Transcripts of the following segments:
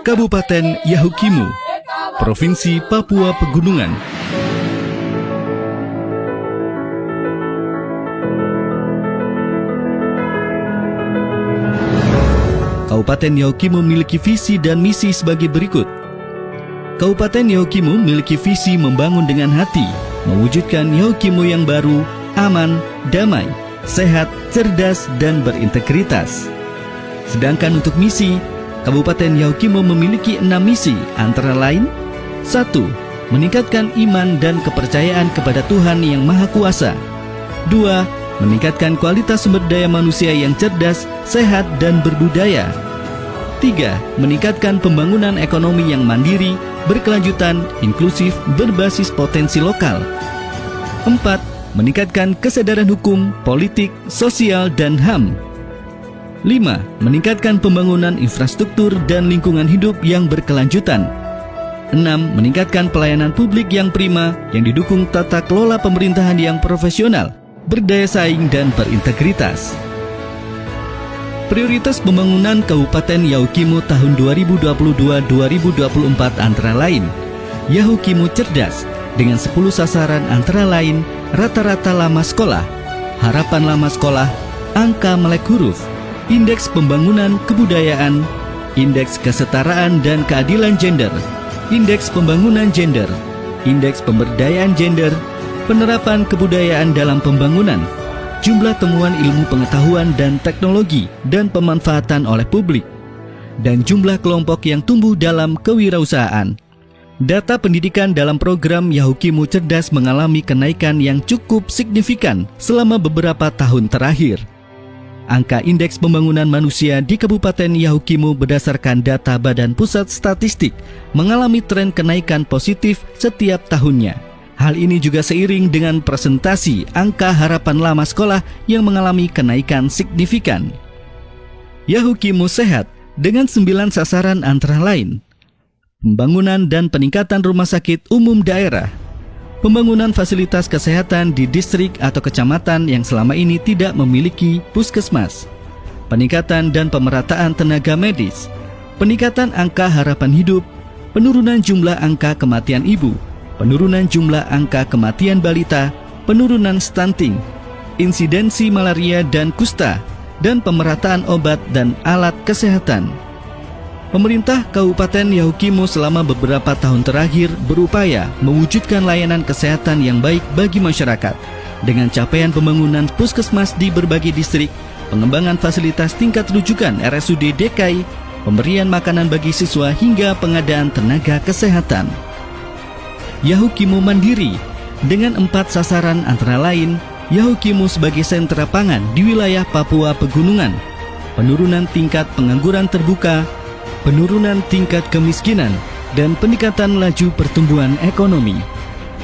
Kabupaten Yahukimu, Provinsi Papua Pegunungan. Kabupaten Yahukimu memiliki visi dan misi sebagai berikut. Kabupaten Yahukimu memiliki visi membangun dengan hati, mewujudkan Yahukimu yang baru, aman, damai, sehat, cerdas, dan berintegritas. Sedangkan untuk misi, Kabupaten Yahukimu memiliki 6 misi, antara lain 1. Meningkatkan iman dan kepercayaan kepada Tuhan Yang Maha Kuasa. 2. Meningkatkan kualitas sumber daya manusia yang cerdas, sehat, dan berbudaya. 3. Meningkatkan pembangunan ekonomi yang mandiri, berkelanjutan, inklusif, berbasis potensi lokal. 4. Meningkatkan kesadaran hukum, politik, sosial, dan HAM. 5. Meningkatkan pembangunan infrastruktur dan lingkungan hidup yang berkelanjutan. 6. Meningkatkan pelayanan publik yang prima yang didukung tata kelola pemerintahan yang profesional, berdaya saing, dan berintegritas. Prioritas pembangunan Kabupaten Yahukimu tahun 2022-2024 antara lain Yahukimu Cerdas dengan 10 sasaran antara lain rata-rata lama sekolah, harapan lama sekolah, angka melek huruf, indeks pembangunan kebudayaan, indeks kesetaraan dan keadilan gender, indeks pembangunan gender, indeks pemberdayaan gender, penerapan kebudayaan dalam pembangunan, jumlah temuan ilmu pengetahuan dan teknologi dan pemanfaatan oleh publik, dan jumlah kelompok yang tumbuh dalam kewirausahaan. Data pendidikan dalam program Yahukimu Cerdas mengalami kenaikan yang cukup signifikan selama beberapa tahun terakhir. Angka indeks pembangunan manusia di Kabupaten Yahukimu berdasarkan data Badan Pusat Statistik mengalami tren kenaikan positif setiap tahunnya. Hal ini juga seiring dengan presentasi angka harapan lama sekolah yang mengalami kenaikan signifikan. Yahukimu Sehat dengan 9 sasaran antara lain pembangunan dan peningkatan rumah sakit umum daerah, pembangunan fasilitas kesehatan di distrik atau kecamatan yang selama ini tidak memiliki puskesmas, peningkatan dan pemerataan tenaga medis, peningkatan angka harapan hidup, penurunan jumlah angka kematian ibu, penurunan jumlah angka kematian balita, penurunan stunting, insidensi malaria dan kusta, dan pemerataan obat dan alat kesehatan. Pemerintah Kabupaten Yahukimu selama beberapa tahun terakhir berupaya mewujudkan layanan kesehatan yang baik bagi masyarakat dengan capaian pembangunan puskesmas di berbagai distrik, pengembangan fasilitas tingkat rujukan RSUD DKI, pemberian makanan bagi siswa hingga pengadaan tenaga kesehatan. Yahukimu Mandiri dengan 4 sasaran antara lain Yahukimu sebagai sentra pangan di wilayah Papua Pegunungan, penurunan tingkat pengangguran terbuka, penurunan tingkat kemiskinan, dan peningkatan laju pertumbuhan ekonomi.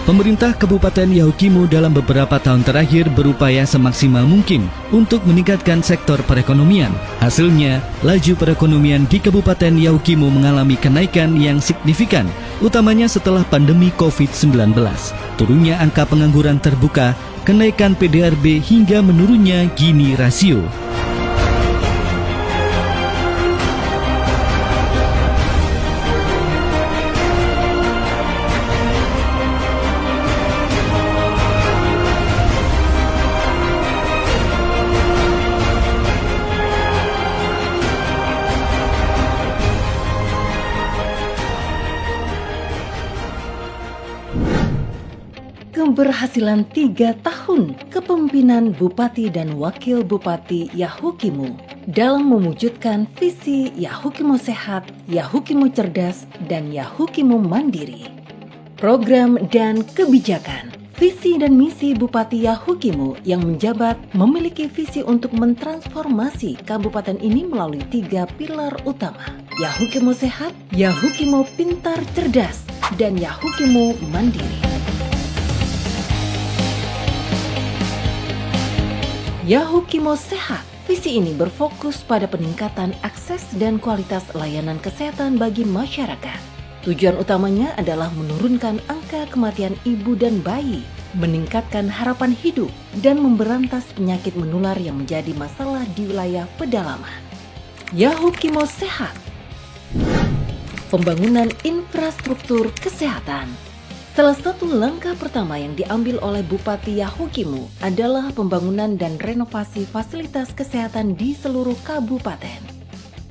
Pemerintah Kabupaten Yahukimu dalam beberapa tahun terakhir berupaya semaksimal mungkin untuk meningkatkan sektor perekonomian. Hasilnya, laju perekonomian di Kabupaten Yahukimu mengalami kenaikan yang signifikan, utamanya setelah pandemi COVID-19. Turunnya angka pengangguran terbuka, kenaikan PDRB hingga menurunnya Gini rasio. Keberhasilan 3 tahun kepemimpinan Bupati dan Wakil Bupati Yahukimu dalam mewujudkan visi Yahukimu Sehat, Yahukimu Cerdas, dan Yahukimu Mandiri. Program dan kebijakan. Visi dan misi Bupati Yahukimu yang menjabat memiliki visi untuk mentransformasi kabupaten ini melalui 3 pilar utama. Yahukimu Sehat, Yahukimu Pintar Cerdas, dan Yahukimu Mandiri. Yahukimu Sehat. Visi ini berfokus pada peningkatan akses dan kualitas layanan kesehatan bagi masyarakat. Tujuan utamanya adalah menurunkan angka kematian ibu dan bayi, meningkatkan harapan hidup, dan memberantas penyakit menular yang menjadi masalah di wilayah pedalaman. Yahukimu Sehat. Pembangunan infrastruktur kesehatan. Salah satu langkah pertama yang diambil oleh Bupati Yahukimu adalah pembangunan dan renovasi fasilitas kesehatan di seluruh kabupaten.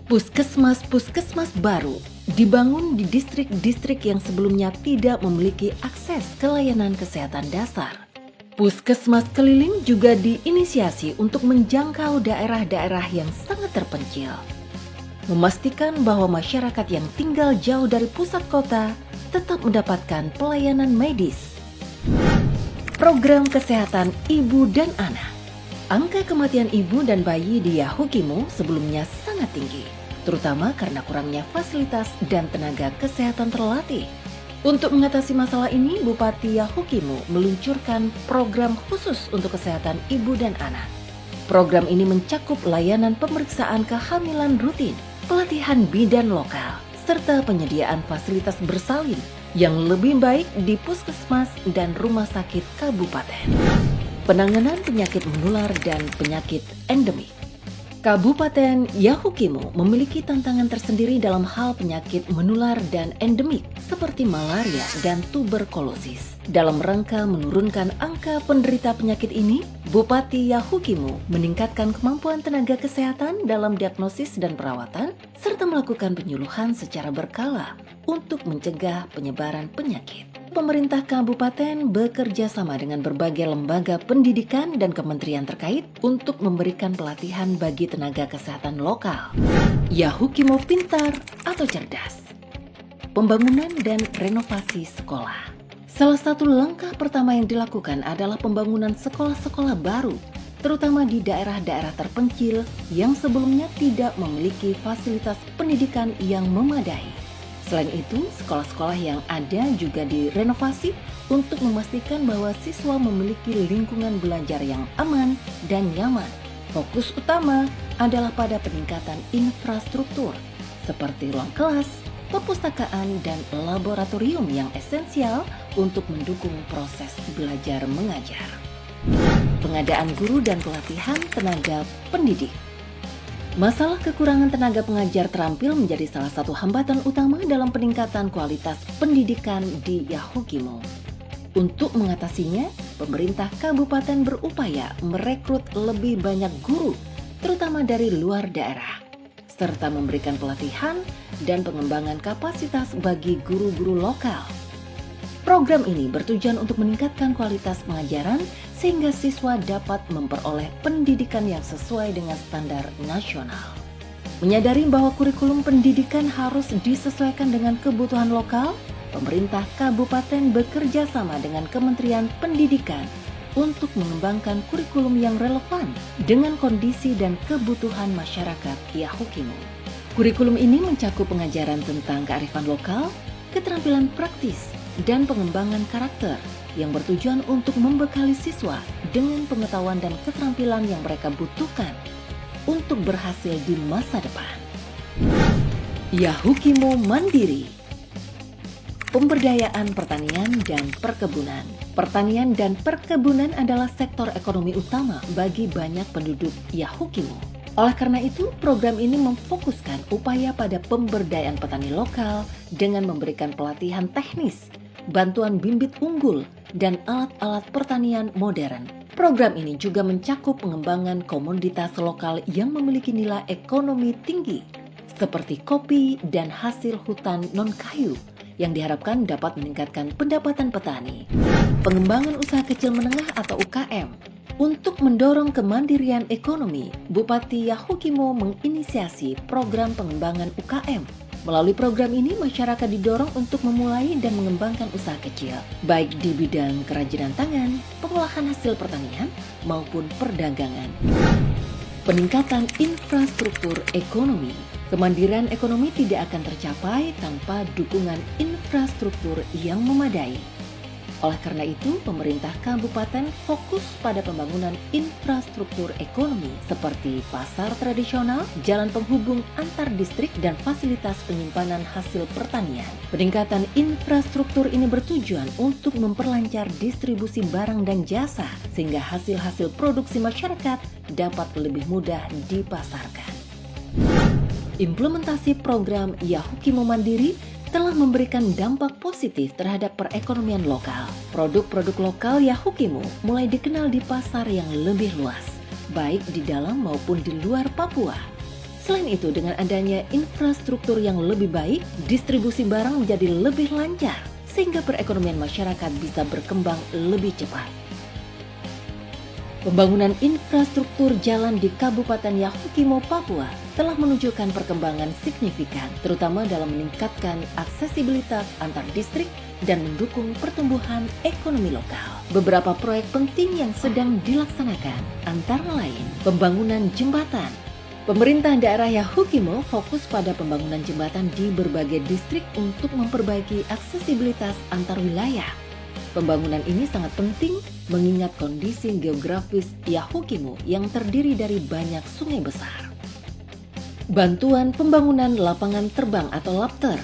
Puskesmas-puskesmas baru dibangun di distrik-distrik yang sebelumnya tidak memiliki akses ke layanan kesehatan dasar. Puskesmas keliling juga diinisiasi untuk menjangkau daerah-daerah yang sangat terpencil. Memastikan bahwa masyarakat yang tinggal jauh dari pusat kota tetap mendapatkan pelayanan medis. Program kesehatan ibu dan anak. Angka kematian ibu dan bayi di Yahukimu sebelumnya sangat tinggi, terutama karena kurangnya fasilitas dan tenaga kesehatan terlatih. Untuk mengatasi masalah ini, Bupati Yahukimu meluncurkan program khusus untuk kesehatan ibu dan anak. Program ini mencakup layanan pemeriksaan kehamilan rutin, pelatihan bidan lokal, serta penyediaan fasilitas bersalin yang lebih baik di puskesmas dan rumah sakit kabupaten. Penanganan penyakit menular dan penyakit endemik. Kabupaten Yahukimu memiliki tantangan tersendiri dalam hal penyakit menular dan endemik seperti malaria dan tuberkulosis. Dalam rangka menurunkan angka penderita penyakit ini, Bupati Yahukimu meningkatkan kemampuan tenaga kesehatan dalam diagnosis dan perawatan, serta melakukan penyuluhan secara berkala untuk mencegah penyebaran penyakit. Pemerintah kabupaten bekerja sama dengan berbagai lembaga pendidikan dan kementerian terkait untuk memberikan pelatihan bagi tenaga kesehatan lokal. Yahukimu pintar atau cerdas. Pembangunan dan renovasi sekolah. Salah satu langkah pertama yang dilakukan adalah pembangunan sekolah-sekolah baru, terutama di daerah-daerah terpencil yang sebelumnya tidak memiliki fasilitas pendidikan yang memadai. Selain itu, sekolah-sekolah yang ada juga direnovasi untuk memastikan bahwa siswa memiliki lingkungan belajar yang aman dan nyaman. Fokus utama adalah pada peningkatan infrastruktur, seperti ruang kelas, perpustakaan, dan laboratorium yang esensial untuk mendukung proses belajar mengajar. Pengadaan guru dan pelatihan tenaga pendidik. Masalah kekurangan tenaga pengajar terampil menjadi salah satu hambatan utama dalam peningkatan kualitas pendidikan di Yahukimu. Untuk mengatasinya, pemerintah kabupaten berupaya merekrut lebih banyak guru, terutama dari luar daerah, serta memberikan pelatihan dan pengembangan kapasitas bagi guru-guru lokal. Program ini bertujuan untuk meningkatkan kualitas pengajaran sehingga siswa dapat memperoleh pendidikan yang sesuai dengan standar nasional. Menyadari bahwa kurikulum pendidikan harus disesuaikan dengan kebutuhan lokal, pemerintah kabupaten bekerja sama dengan Kementerian Pendidikan untuk mengembangkan kurikulum yang relevan dengan kondisi dan kebutuhan masyarakat Yahukimu. Kurikulum ini mencakup pengajaran tentang kearifan lokal, keterampilan praktis, dan pengembangan karakter yang bertujuan untuk membekali siswa dengan pengetahuan dan keterampilan yang mereka butuhkan untuk berhasil di masa depan. Yahukimu Mandiri. Pemberdayaan pertanian dan perkebunan. Pertanian dan perkebunan adalah sektor ekonomi utama bagi banyak penduduk Yahukimu. Oleh karena itu, program ini memfokuskan upaya pada pemberdayaan petani lokal dengan memberikan pelatihan teknis, bantuan bibit unggul, dan alat-alat pertanian modern. Program ini juga mencakup pengembangan komoditas lokal yang memiliki nilai ekonomi tinggi, seperti kopi dan hasil hutan non-kayu, yang diharapkan dapat meningkatkan pendapatan petani. Pengembangan usaha kecil menengah atau UKM. Untuk mendorong kemandirian ekonomi, Bupati Yahukimu menginisiasi program pengembangan UKM. Melalui program ini, masyarakat didorong untuk memulai dan mengembangkan usaha kecil, baik di bidang kerajinan tangan, pengolahan hasil pertanian, maupun perdagangan. Peningkatan infrastruktur ekonomi. Kemandirian ekonomi tidak akan tercapai tanpa dukungan infrastruktur yang memadai. Oleh karena itu, pemerintah kabupaten fokus pada pembangunan infrastruktur ekonomi seperti pasar tradisional, jalan penghubung antar distrik, dan fasilitas penyimpanan hasil pertanian. Peningkatan infrastruktur ini bertujuan untuk memperlancar distribusi barang dan jasa sehingga hasil-hasil produksi masyarakat dapat lebih mudah dipasarkan. Implementasi program Yahukimu Mandiri telah memberikan dampak positif terhadap perekonomian lokal. Produk-produk lokal Yahukimu mulai dikenal di pasar yang lebih luas, baik di dalam maupun di luar Papua. Selain itu, dengan adanya infrastruktur yang lebih baik, distribusi barang menjadi lebih lancar, sehingga perekonomian masyarakat bisa berkembang lebih cepat. Pembangunan infrastruktur jalan di Kabupaten Yahukimo, Papua telah menunjukkan perkembangan signifikan, terutama dalam meningkatkan aksesibilitas antar distrik dan mendukung pertumbuhan ekonomi lokal. Beberapa proyek penting yang sedang dilaksanakan, antara lain pembangunan jembatan. Pemerintah daerah Yahukimo fokus pada pembangunan jembatan di berbagai distrik untuk memperbaiki aksesibilitas antar wilayah. Pembangunan ini sangat penting mengingat kondisi geografis Yahukimo yang terdiri dari banyak sungai besar. Bantuan pembangunan lapangan terbang atau Lapter.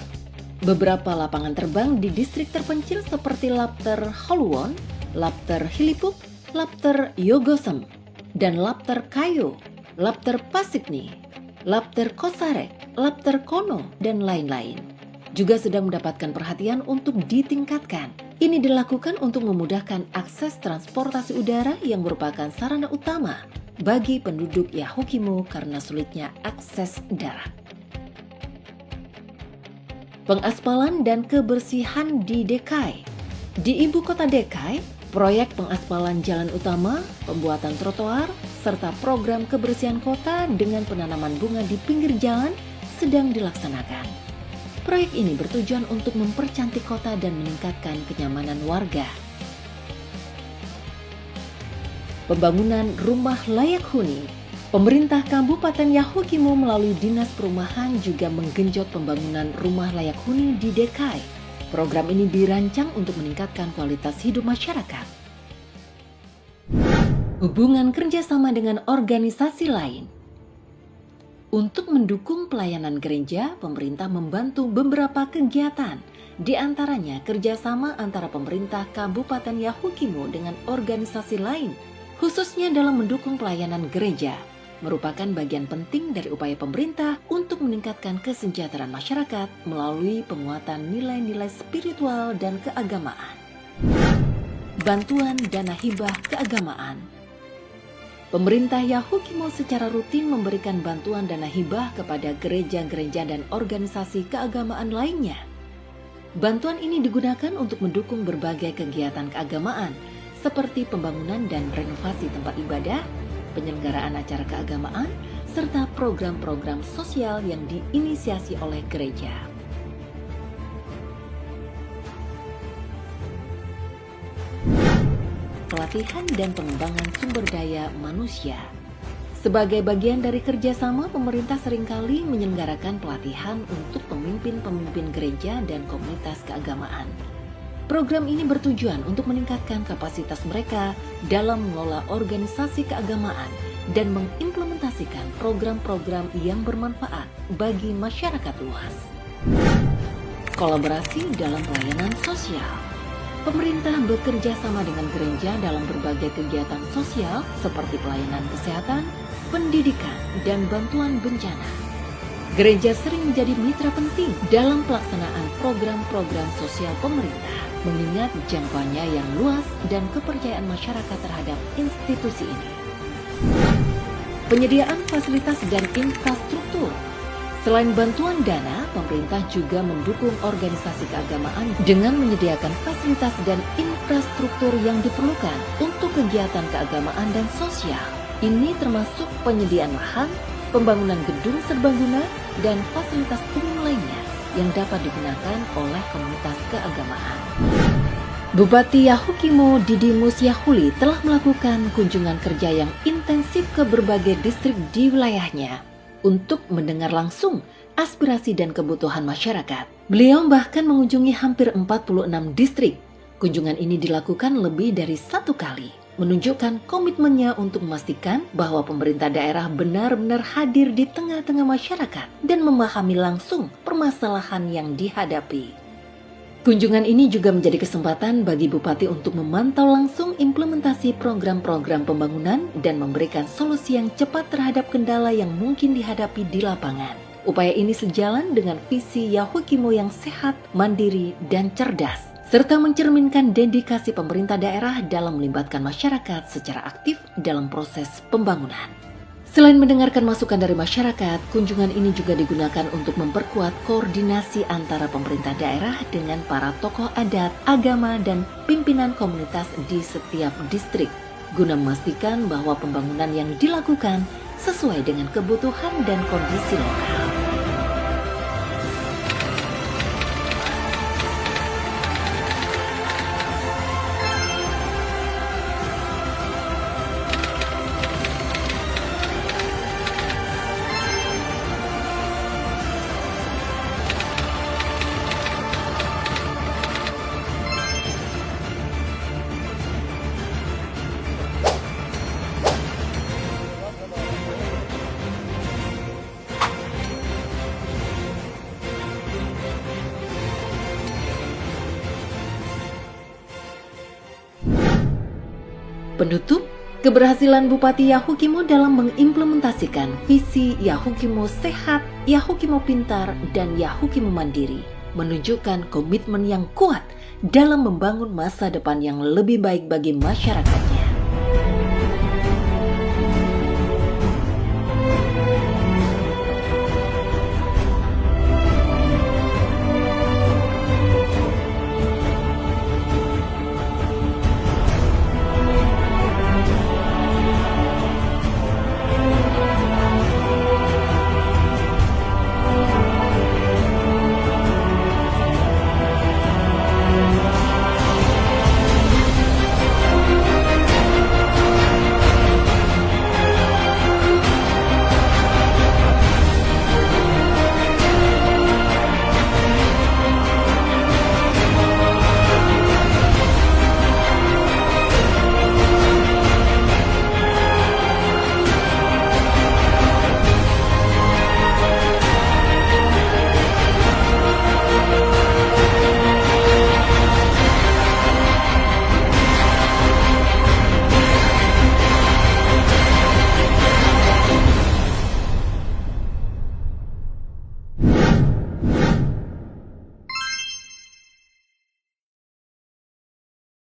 Beberapa lapangan terbang di distrik terpencil seperti Lapter Haluon, Lapter Hilipuk, Lapter Yogosem, dan Lapter Kayo, Lapter Pasikni, Lapter Kosarek, Lapter Kono, dan lain-lain juga sedang mendapatkan perhatian untuk ditingkatkan. Ini dilakukan untuk memudahkan akses transportasi udara yang merupakan sarana utama bagi penduduk Yahukimo karena sulitnya akses darat. Pengaspalan dan kebersihan di Dekai. Di ibu kota Dekai, proyek pengaspalan jalan utama, pembuatan trotoar, serta program kebersihan kota dengan penanaman bunga di pinggir jalan sedang dilaksanakan. Proyek ini bertujuan untuk mempercantik kota dan meningkatkan kenyamanan warga. Pembangunan rumah layak huni. Pemerintah Kabupaten Yahukimo melalui Dinas Perumahan juga menggenjot pembangunan rumah layak huni di Dekai. Program ini dirancang untuk meningkatkan kualitas hidup masyarakat. Hubungan kerjasama dengan organisasi lain. Untuk mendukung pelayanan gereja, pemerintah membantu beberapa kegiatan, di antaranya kerjasama antara pemerintah Kabupaten Yahukimo dengan organisasi lain, khususnya dalam mendukung pelayanan gereja, merupakan bagian penting dari upaya pemerintah untuk meningkatkan kesejahteraan masyarakat melalui penguatan nilai-nilai spiritual dan keagamaan. Bantuan dana hibah keagamaan. Pemerintah Yahukimo secara rutin memberikan bantuan dana hibah kepada gereja-gereja dan organisasi keagamaan lainnya. Bantuan ini digunakan untuk mendukung berbagai kegiatan keagamaan, seperti pembangunan dan renovasi tempat ibadah, penyelenggaraan acara keagamaan, serta program-program sosial yang diinisiasi oleh gereja. Pelatihan dan pengembangan sumber daya manusia. Sebagai bagian dari kerjasama, pemerintah seringkali menyelenggarakan pelatihan untuk pemimpin-pemimpin gereja dan komunitas keagamaan. Program ini bertujuan untuk meningkatkan kapasitas mereka dalam mengelola organisasi keagamaan dan mengimplementasikan program-program yang bermanfaat bagi masyarakat luas. Kolaborasi dalam pelayanan sosial. Pemerintah bekerja sama dengan gereja dalam berbagai kegiatan sosial seperti pelayanan kesehatan, pendidikan, dan bantuan bencana. Gereja sering menjadi mitra penting dalam pelaksanaan program-program sosial pemerintah, mengingat jangkauannya yang luas dan kepercayaan masyarakat terhadap institusi ini. Penyediaan fasilitas dan infrastruktur. Selain bantuan dana, pemerintah juga mendukung organisasi keagamaan dengan menyediakan fasilitas dan infrastruktur yang diperlukan untuk kegiatan keagamaan dan sosial. Ini termasuk penyediaan lahan, pembangunan gedung serbaguna, dan fasilitas umum lainnya yang dapat digunakan oleh komunitas keagamaan. Bupati Yahukimo Didimus Yahuli telah melakukan kunjungan kerja yang intensif ke berbagai distrik di wilayahnya untuk mendengar langsung aspirasi dan kebutuhan masyarakat. Beliau bahkan mengunjungi hampir 46 distrik. Kunjungan ini dilakukan lebih dari satu kali, menunjukkan komitmennya untuk memastikan bahwa pemerintah daerah benar-benar hadir di tengah-tengah masyarakat dan memahami langsung permasalahan yang dihadapi. Kunjungan ini juga menjadi kesempatan bagi Bupati untuk memantau langsung implementasi program-program pembangunan dan memberikan solusi yang cepat terhadap kendala yang mungkin dihadapi di lapangan. Upaya ini sejalan dengan visi Yahukimo yang sehat, mandiri, dan cerdas, serta mencerminkan dedikasi pemerintah daerah dalam melibatkan masyarakat secara aktif dalam proses pembangunan. Selain mendengarkan masukan dari masyarakat, kunjungan ini juga digunakan untuk memperkuat koordinasi antara pemerintah daerah dengan para tokoh adat, agama, dan pimpinan komunitas di setiap distrik, guna memastikan bahwa pembangunan yang dilakukan sesuai dengan kebutuhan dan kondisi lokal. Penutup, keberhasilan Bupati Yahukimo dalam mengimplementasikan visi Yahukimo sehat, Yahukimo pintar, dan Yahukimo mandiri menunjukkan komitmen yang kuat dalam membangun masa depan yang lebih baik bagi masyarakat.